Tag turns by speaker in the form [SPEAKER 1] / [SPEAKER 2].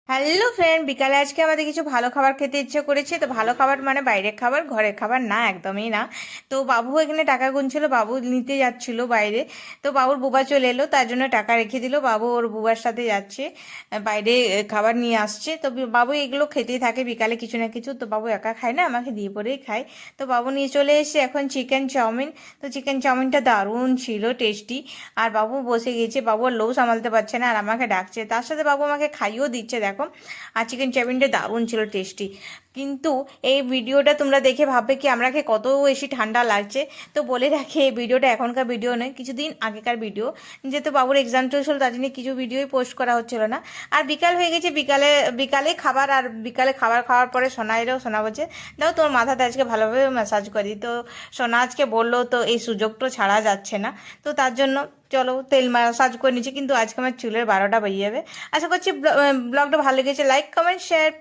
[SPEAKER 1] Hello friend, বিকালে আজকে আমাদের কিছু ভালো খাবার খেতে ইচ্ছে করেছে। তো ভালো খাবার মানে বাইরের খাবার, ঘরের খাবার না, একদমই না। তো বাবু এখানে টাকা গুনছিল, বাবু নিতে যাচ্ছিল বাইরে। তো বাবুর বুবা চলে এলো, তার জন্য টাকা রেখে দিল। বাবু ওর বুবার সাথে যাচ্ছে বাইরে, খাবার নিয়ে আসছে। তো বাবু এগুলো খেতেই থাকে বিকালে কিছু না কিছু। তো বাবু একা খায় না, আমাকে দিয়ে পরেই খায়। তো বাবু নিয়ে চলে এসেছে এখন চিকেন চাউমিন। তো চিকেন চাউমিনটা দারুণ ছিল, টেস্টি। আর বাবু বসে গেছে, বাবু আর লোভ সামলাতে পারছে না আর আমাকে ডাকছে, তার সাথে বাবু আমাকে খাইয়েও দিচ্ছে দেখো। আর চিকেন চাউমিনটা দারুণ ছিল, টেস্টি। কিন্তু এই ভিডিওটা তোমরা দেখে ভাববে কি আমরাকে কত বেশি ঠান্ডা লাগছে। তো বলে রাখি, এই ভিডিওটা এখনকার ভিডিও নয়, কিছুদিন আগেকার ভিডিও। যেহেতু বাবুর এক্সাম চলছিল, তার জন্য কিছু ভিডিওই পোস্ট করা হচ্ছিল না। আর বিকাল হয়ে গেছে, বিকালে বিকালে খাবার, আর বিকালে খাবার খাওয়ার পরে সোনা এলেও, সোনা বলছে দাও তোর মাথাতে আজকে ভালোভাবে ম্যাসাজ করি। তো সোনা আজকে বললো, তো এই সুযোগটা ছাড়া যাচ্ছে না। তো তার জন্য চলো তেল ম্যাসাজ করে নিচ্ছি, কিন্তু আজকে আমার চুলের 12টা বেজে যাবে। আশা করছি ব্লগটা ভালো লেগেছে। Like, comment, share.